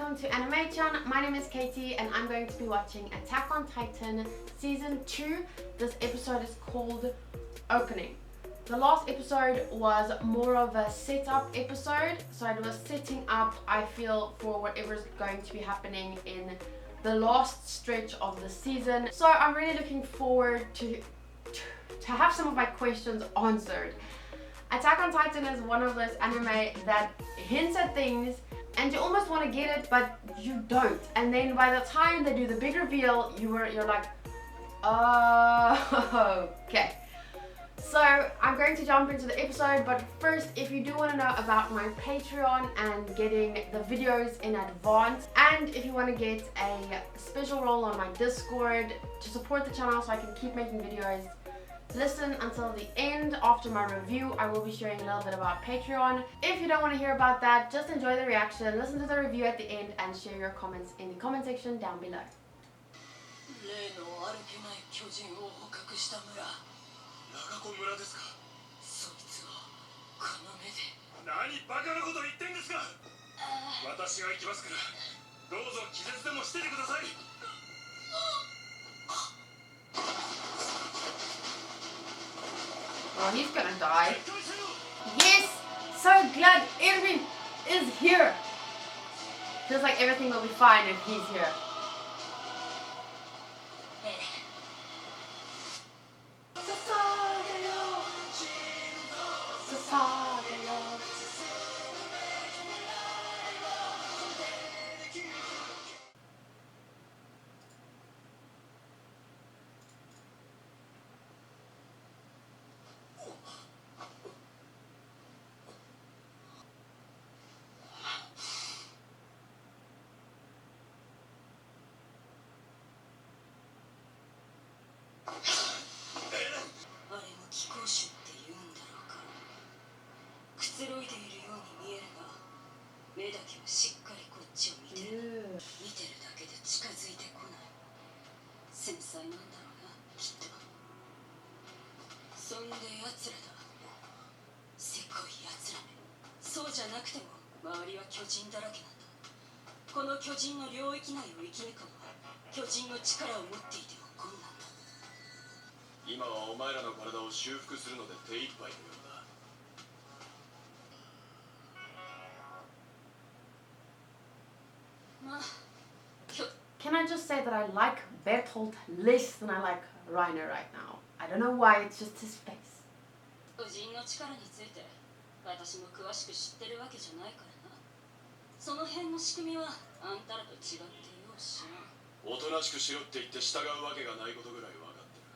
welcome to Animaechan. My name is Katie and I'm going to be watching Attack on Titan Season 2. This episode is called Opening. The last episode was more of a setup episode, so it was setting up, I feel, for whatever's going to be happening in the last stretch of the season. So I'm really looking forward to have some of my questions answered. Attack on Titan is one of those anime that hints at things and you almost want to get it, but you don't. And then by the time they do the big reveal, you're like, oh, okay. So I'm going to jump into the episode, but first, if you do want to know about my Patreon and getting the videos in advance, and if you want to get a special role on my Discord to support the channel so I can keep making videos, listen until the end. After my review, I will be sharing a little bit about Patreon. If you don't want to hear about that, just enjoy the reaction, listen to the review at the end, and share your comments in the comment section down below. Oh, he's gonna die. Yes! So glad Irvin is here. Feels like everything will be fine if he's here. Can I just say that I like Bertolt less than I like Reiner right now? I don't know why, it's just his face. その辺の仕組みはあんたらと違ってよしな。おとなしくしろって言って従うわけがないことぐらい分かってる。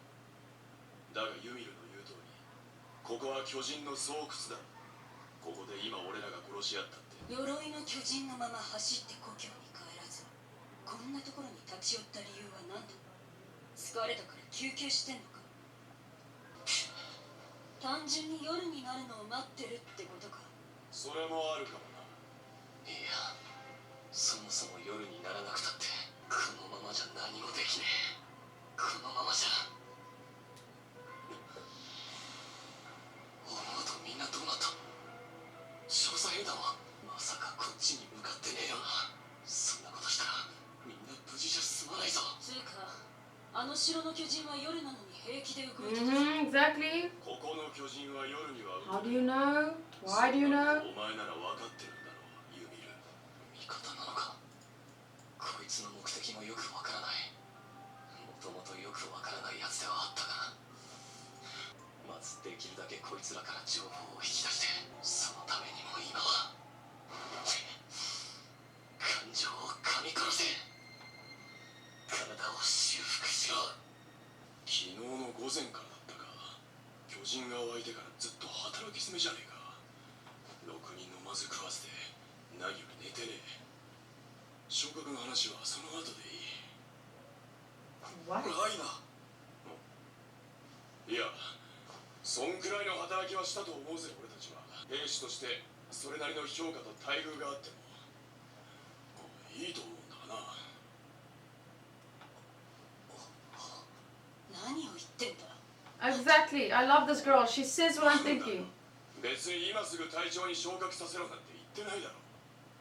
だがユミルの言う通り、ここは巨人の巣窟だ。ここで今俺らが殺し合ったって。鎧の巨人のまま走って故郷に帰らず、こんなところに立ち寄った理由は何だ。疲れたから休憩してんのか。単純に夜になるのを待ってるってことか。それもあるかも。いや、そもそも夜にならなくたってこのままじゃ何もできねえ。このままじゃ思うとみんなどうなった？調査兵団はまさかこっちに向かってねえよな。そんなことしたらみんな無事じゃ済まないぞ。つうか、あの城の巨人は夜なのに平気で動いてた。Exactly. ここの巨人は夜には How do you know? Why do you know? お前なら分かってる。こいつの目的もよくわからない。もともとよくわからないやつではあったが、まずできるだけこいつらから情報を引き出して、そのためにも今は感情を噛み殺せ。体を修復しろ。昨日の午前からだったか。巨人が湧いてからずっと働き詰めじゃねえか。ろくに飲まず食わずで何より寝てねえ。昇格の話はその後でいい。What? はいな。いや、そんくらいの働きはしたと思うぜ俺たちは。兵士としてそれなりの評価と待遇があってもいいと思うんだがな。何を言ってんだ。Exactly. I love this girl. She says what I'm thinking. 別に今すぐ隊長に昇格させろなんて言ってないだろ。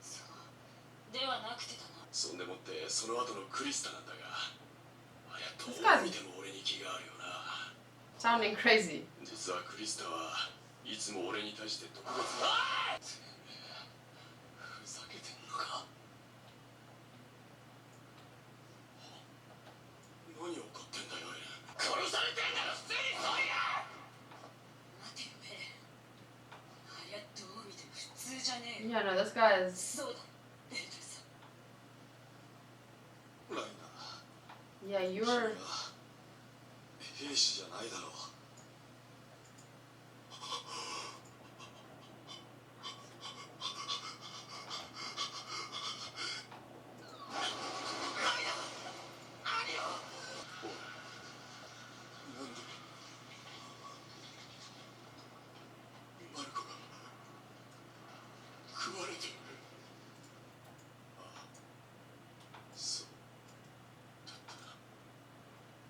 そうではなくてだ。そんでもってその後のクリスタなんだが、ありゃどう見ても俺に気があるよな。 Sounding crazy. 実はクリスタはいつも俺に対して特別な。ふざけてんのか。何怒ってんだよ。殺されてんなら普通にそうや。待てよベレ。ありゃどう見ても普通じゃねえよ。 Yeah, no, this guy is. そうだベルトさん。ライナ Yeah, ー、 you're. 君は兵士じゃないだろう。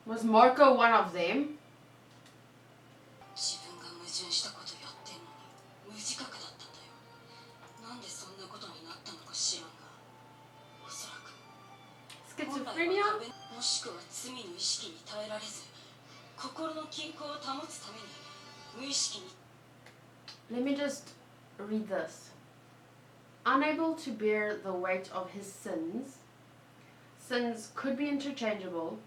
Was Marco one of them? 自分が矛盾したことやってんのに無自覚だったんだよ。なんでそんなことになったのか知らんが、おそらく本来 Schizophrenia? は壁もしくは罪の意識に耐えられず心の均衡を保つために無意識に。 Let me just read this. Unable to bear the weight of his sins. Sins could be interchangeable,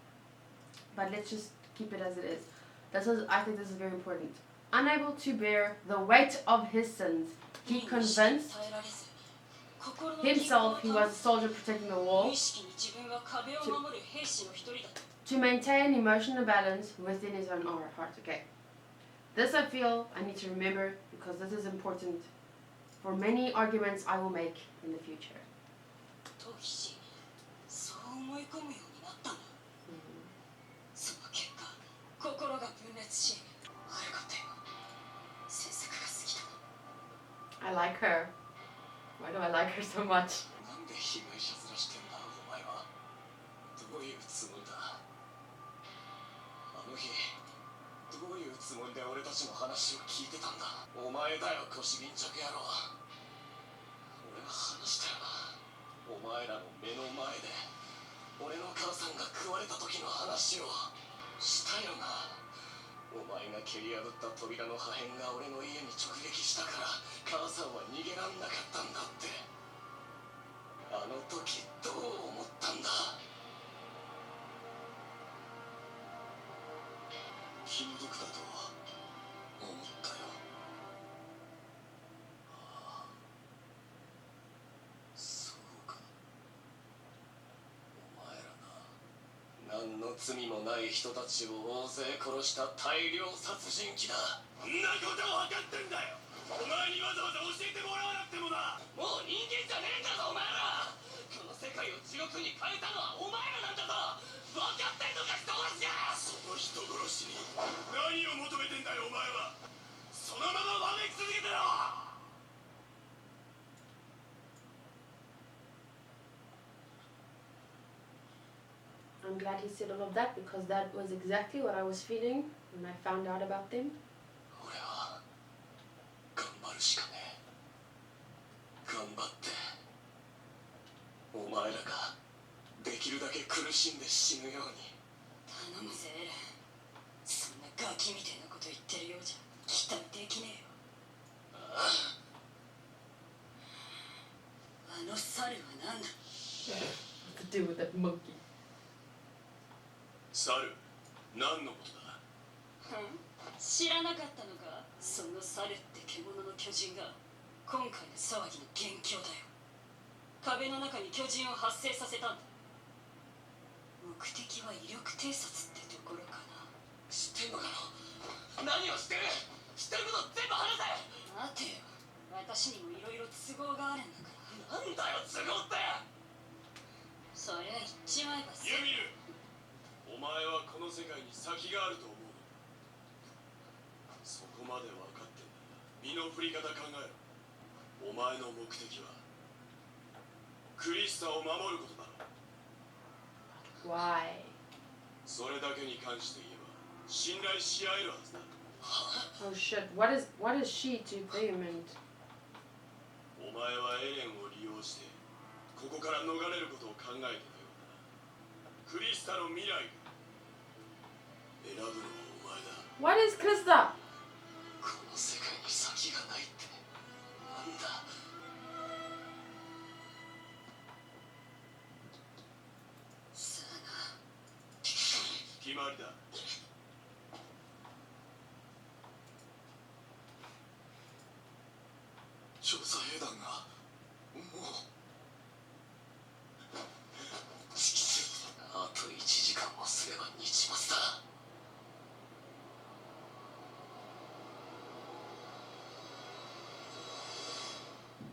but let's just keep it as it is. I think this is very important. Unable to bear the weight of his sins, he convinced himself he was a soldier protecting the wall to maintain emotional balance within his own heart. Okay. This I feel I need to remember because this is important for many arguments I will make in the future. そう思い込むようになったの。その結果心が分裂し、悪かったよ。詮索が過ぎた。 I like her. Why do I like her so much? なんで被害者面してんだお前は。どういうつもりだ。あの日どういうつもりで俺たちの話を聞いてたんだ。お前だよ腰巾着野郎。俺は話したよな。お前らの目の前で俺の母さんが食われた時の話をしたよな。お前が蹴り破った扉の破片が俺の家に直撃したから母さんは逃げらんなかったんだって。あの時どう思ったんだ。気の毒だと思ったよ。そうか。お前らな、何の罪もない人たちを大勢殺した大量殺人鬼だ。そんなこと分かってんだよ。お前にわざわざ教えてもらわなくてもな。もう人間じゃねえんだぞお前ら。この世界を地獄に変えたのはお前らなんだぞ。分かってんのか人殺しが。その人殺しに何を求めてんだよお前は。そのままわめき続けてろ。I'm glad he said all of that because that was exactly what I was feeling when I found out about them. 俺は頑張るしかねえ。頑張ってお前らができるだけ苦しんで死ぬように。頼むぜエレン。そんなガキみたいなこと言ってるようじゃ期待できねえよ。ああ。あの猿は何だ。 What to do with that monkey? 猿、何のことだ。知らなかったのか。その猿って獣の巨人が今回の騒ぎの元凶だよ。壁の中に巨人を発生させたんだ。目的は威力偵察ってところかな。知ってんのかよ。何を知ってる。知ってること全部話せ。待てよ、私にもいろいろ都合があるんだから。なんだよ都合って。そりゃ言っちまえばさ。ユミル、お前はこの世界に先があると思う。そこまで分かってんだ。身の振り方考えろ。お前の目的はクリスタを守ることだ。 Why? それだけに関して言えば信頼し合えるはずだ。 Oh shit! What is she to them? And お前はエレンを利用してこここから逃れることを考えてたようだな。クリスタの未来選ぶのはお前だ。 What is Krista? この世界に先がないってなんだ。さあな。決まりだ。調査兵団がもうあと1時間もすれば日没だ。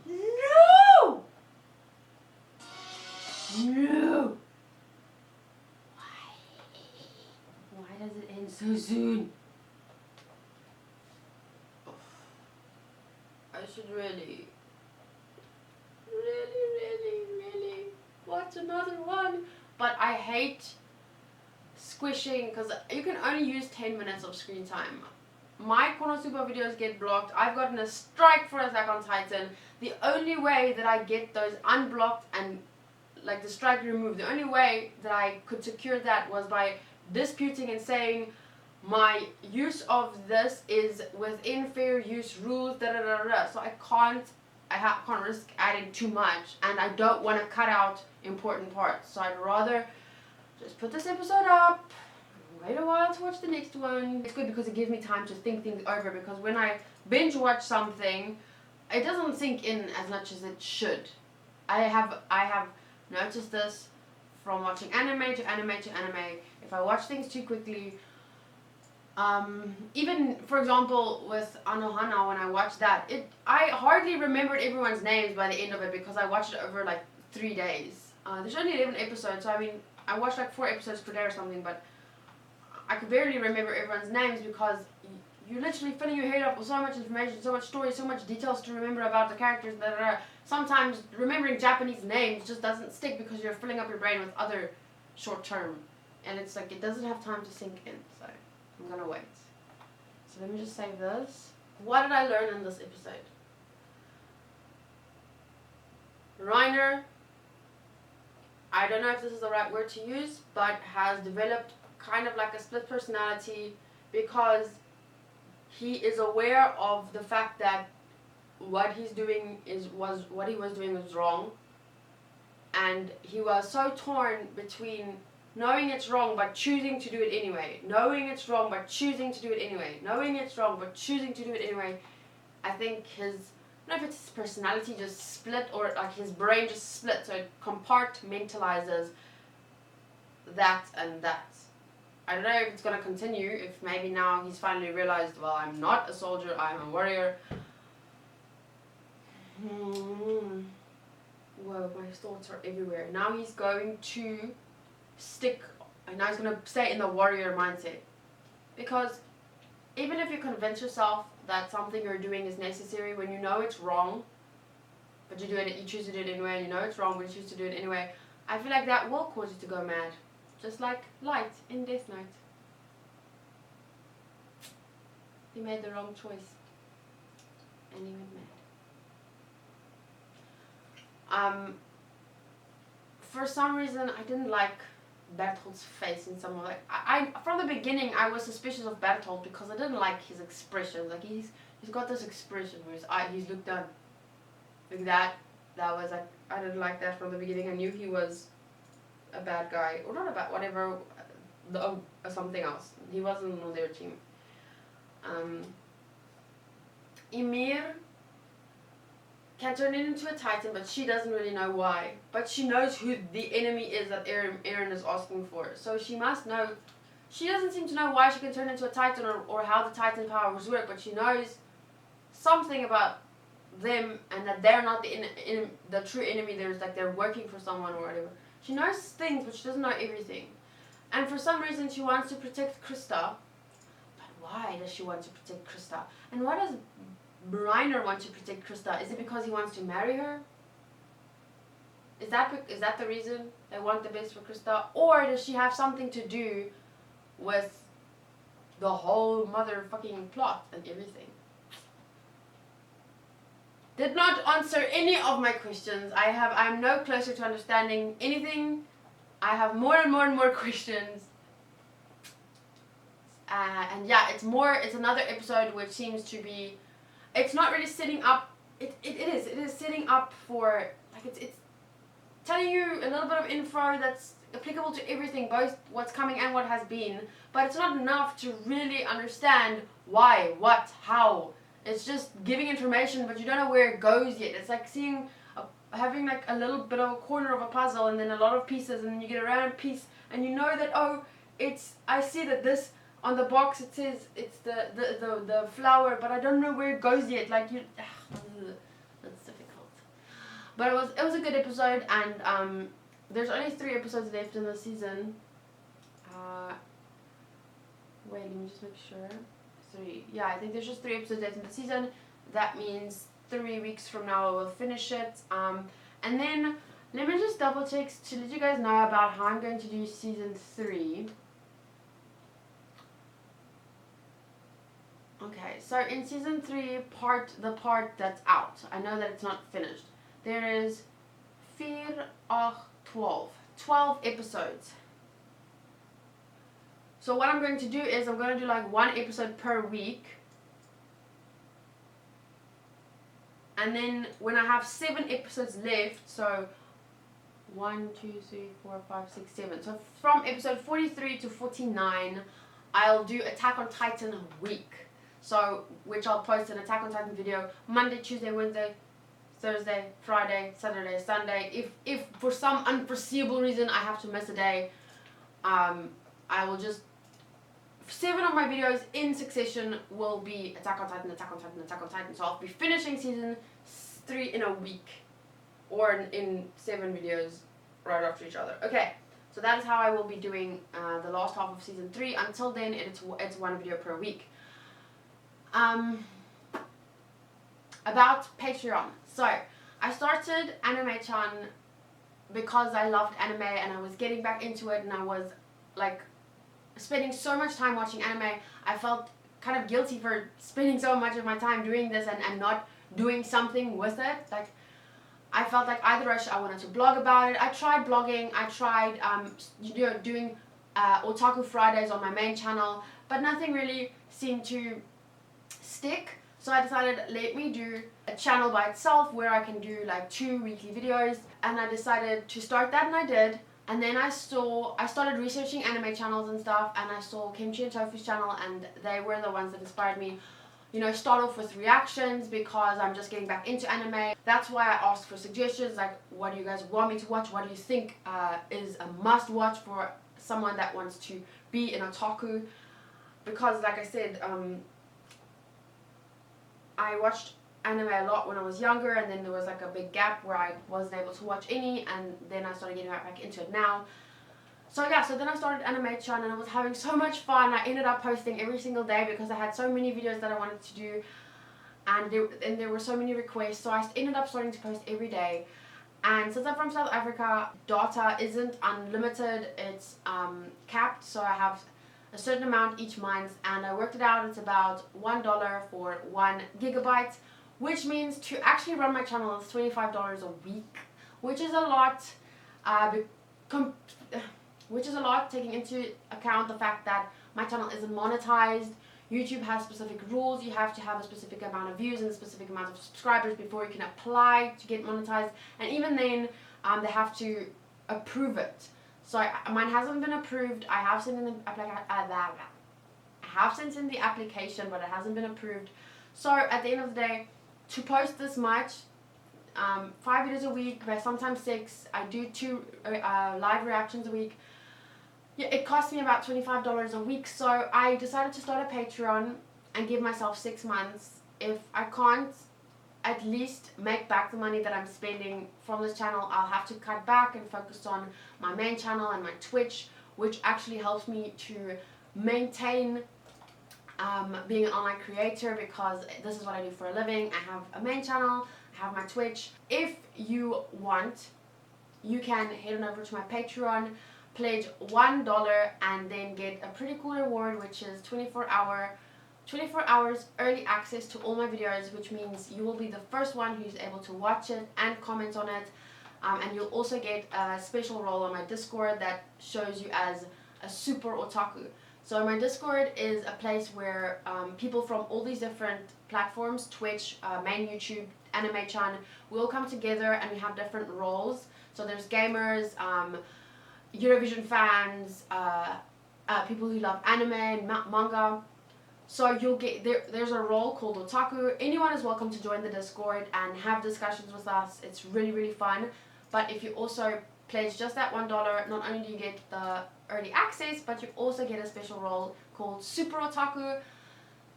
No! No! Why does it end so soon? I should really watch another one. But I hate squishing because you can only use 10 minutes of screen time. My Konosuba videos get blocked. I've gotten a strike for Attack on Titan. The only way that I get those unblocked and like the strike removed, the only way that I could secure that was by disputing and saying my use of this is within fair use rules, da da da da. So I can't risk adding too much, and I don't want to cut out important parts. So I'd rather just put this episode up, wait a while to watch the next one. It's good because it gives me time to think things over, because when I binge watch something, it doesn't sink in as much as it should. I have noticed this from watching anime to anime to anime. If I watch things too quickly, even for example with Anohana, when I watched that, I hardly remembered everyone's names by the end of it because I watched it over like 3 days. There's only 11 episodes, so I mean I watched like 4 episodes per day or something, but I could barely remember everyone's names because you're literally filling your head up with so much information, so much story, so much details to remember about the characters. Blah, blah, blah. Sometimes remembering Japanese names just doesn't stick because you're filling up your brain with other short term, and it's like it doesn't have time to sink in. So I'm gonna wait. So let me just save this. What did I learn in this episode? Reiner, I don't know if this is the right word to use, but has developed kind of like a split personality because he is aware of the fact that what he was doing was wrong, and he was so torn between knowing it's wrong but choosing to do it anyway, knowing it's wrong but choosing to do it anyway, knowing it's wrong but choosing to do it anyway. I think I don't know if it's his personality just split or like his brain just split, so it compartmentalizes that and that. I don't know if it's going to continue, if maybe now he's finally realized, well, I'm not a soldier, I'm a warrior. Whoa, my thoughts are everywhere. Now he's going to now he's going to stay in the warrior mindset. Because even if you convince yourself that something you're doing is necessary, when you know it's wrong, but you choose to do it anyway, and you know it's wrong, but you choose to do it anyway, I feel like that will cause you to go mad. Just like Light in Death Note. He made the wrong choice. And he went mad. For some reason, I didn't like Berthold's face in some of it. From the beginning, I was suspicious of Berthold because I didn't like his expression. Like he's got this expression where he's looked down. Like that was like, I didn't like that from the beginning. I knew he was a bad guy, or not a bad, whatever, something else. He wasn't on their team. Ymir can turn into a Titan, but she doesn't really know why. But she knows who the enemy is that Eren is asking for. So she must know. She doesn't seem to know why she can turn into a Titan or how the Titan powers work, but she knows something about them and that they're not the true enemy. There's like they're working for someone or whatever. She knows things, but she doesn't know everything. And for some reason, she wants to protect Krista. But why does she want to protect Krista? And why does Reiner want to protect Krista? Is it because he wants to marry her? Is that the reason they want the best for Krista? Or does she have something to do with the whole motherfucking plot and everything? did not answer any of my questions. I'm no closer to understanding anything. I have more and more and more questions. And yeah, it's another episode which seems to be, it's not really setting up, it is setting up for, like, it's telling you a little bit of info that's applicable to everything, both what's coming and what has been, but it's not enough to really understand why, what, how. It's just giving information, but you don't know where it goes yet. It's like having like a little bit of a corner of a puzzle and then a lot of pieces, and then you get a random piece and you know that, oh, I see that this on the box it says it's the flower, but I don't know where it goes yet. Like that's difficult. But it was a good episode, and there's only 3 episodes left in the season. Wait, let me just make sure. 3. Yeah, I think there's just 3 episodes left in the season. That means 3 weeks from now I will finish it. And then let me just double check to let you guys know about how I'm going to do season 3. Okay, so in season 3, the part that's out, I know that it's not finished. There is 4, 8, 12 episodes. So what I'm going to do is I'm going to do like 1 episode per week. And then when I have 7 episodes left, so 1, 2, 3, 4, 5, 6, 7. So from episode 43 to 49, I'll do Attack on Titan week. So, which I'll post an Attack on Titan video Monday, Tuesday, Wednesday, Thursday, Friday, Saturday, Sunday. If for some unforeseeable reason I have to miss a day, I will just, 7 of my videos in succession will be Attack on Titan, Attack on Titan, Attack on Titan. So I'll be finishing season 3 in a week, or in 7 videos right after each other. Okay, so that is how I will be doing the last half of season 3. Until then, it's 1 video per week. About Patreon. So I started Animaechan because I loved anime and I was getting back into it, and I was like spending so much time watching anime. I felt kind of guilty for spending so much of my time doing this and not doing something with it. Like, I felt like either I wanted to blog about it. I tried blogging. I tried doing Otaku Fridays on my main channel, but nothing really seemed to stick. So I decided, let me do a channel by itself where I can do like 2 weekly videos, and I decided to start that, and I did. And then I started researching anime channels and stuff, and I saw Kimchi and Tofu's channel, and they were the ones that inspired me. You know, start off with reactions because I'm just getting back into anime. That's why I asked for suggestions, like, what do you guys want me to watch? What do you think is a must watch for someone that wants to be an otaku? Because like I said, I watched anime a lot when I was younger, and then there was like a big gap where I wasn't able to watch any, and then I started getting right back into it now. So yeah, so then I started Animaechan, and I was having so much fun. I ended up posting every single day because I had so many videos that I wanted to do, and there were so many requests, so I ended up starting to post every day. And since I'm from South Africa, data isn't unlimited, it's capped, so I have a certain amount each month, and I worked it out. It's about $1 for 1 gigabyte, which means to actually run my channel is $25 a week, which is a lot, taking into account the fact that my channel isn't monetized. YouTube has specific rules. You have to have a specific amount of views and a specific amount of subscribers before you can apply to get monetized, and even then they have to approve it. So mine hasn't been approved. I have sent in the application, but it hasn't been approved. So at the end of the day, to post this much, 5 videos a week, sometimes 6, I do 2 live reactions a week. Yeah, it cost me about $25 a week. So I decided to start a Patreon and give myself 6 months. If I can't at least make back the money that I'm spending from this channel, I'll have to cut back and focus on my main channel and my Twitch, which actually helps me to maintain being an online creator, because this is what I do for a living. I have a main channel, I have my Twitch. If you want, you can head on over to my Patreon, pledge $1, and then get a pretty cool reward, which is 24-hour 24 hours early access to all my videos, which means you will be the first one who's able to watch it and comment on it. And you'll also get a special role on my Discord that shows you as a super otaku. So my Discord is a place where people from all these different platforms, Twitch, main YouTube, Animaechan, we all come together and we have different roles. So there's gamers, Eurovision fans, people who love anime and manga. So you'll get there's a role called otaku. Anyone is welcome to join the Discord and have discussions with us. It's really, really fun. But if you also pledge just that $1, not only do you get the early access, but you also get a special role called Super Otaku.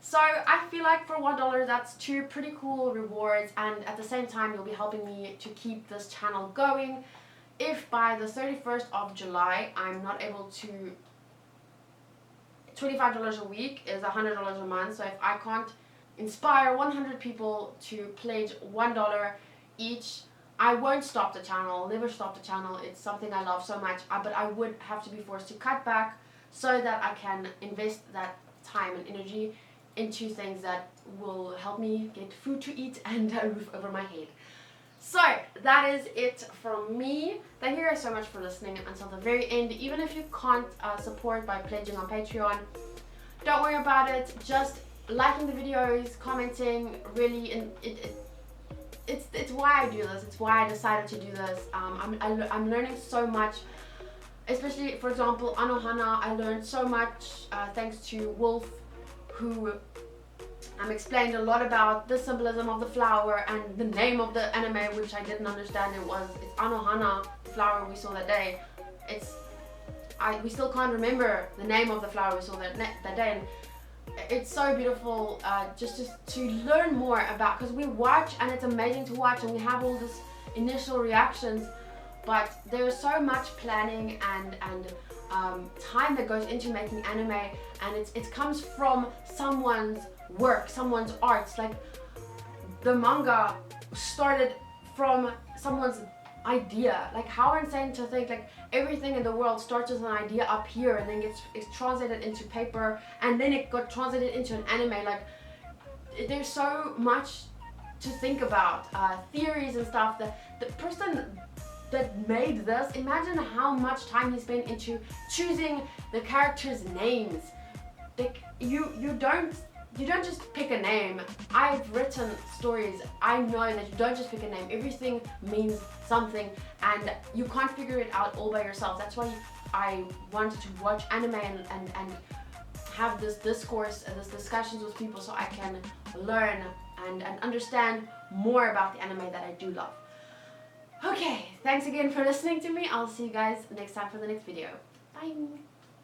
So I feel like for $1 that's two pretty cool rewards, and at the same time you'll be helping me to keep this channel going. If by the 31st of July I'm not able to, $25 a week is $100 a month, so if I can't inspire 100 people to pledge $1 each, I won't stop the channel. I'll never stop the channel. It's something I love so much, but I would have to be forced to cut back so that I can invest that time and energy into things that will help me get food to eat and a roof over my head. So that is it from me. Thank you guys so much for listening until the very end. Even if you can't support by pledging on Patreon, don't worry about it. Just liking the videos, commenting, really, it's why I do this. It's why I decided to do this. I'm learning so much, especially, for example, Anohana. I learned so much thanks to Wolf, who explained a lot about the symbolism of the flower and the name of the anime, which I didn't understand. It's Anohana, the flower we saw that day. We still can't remember the name of the flower we saw that day. And it's so beautiful just to learn more about, because we watch and it's amazing to watch and we have all this initial reactions, but there's so much planning and time that goes into making anime, and it comes from someone's work, someone's art. Like the manga started from someone's idea. Like how insane to think like everything in the world starts as an idea up here and then it's translated into paper and then it got translated into an anime. Like there's so much to think about, theories and stuff. The person that made this, imagine how much time he spent into choosing the characters' names. Like you don't just pick a name. I've written stories. I know that you don't just pick a name. Everything means something and you can't figure it out all by yourself. That's why I wanted to watch anime and have this discourse and this discussions with people so I can learn and understand more about the anime that I do love. Okay, thanks again for listening to me. I'll see you guys next time for the next video. Bye!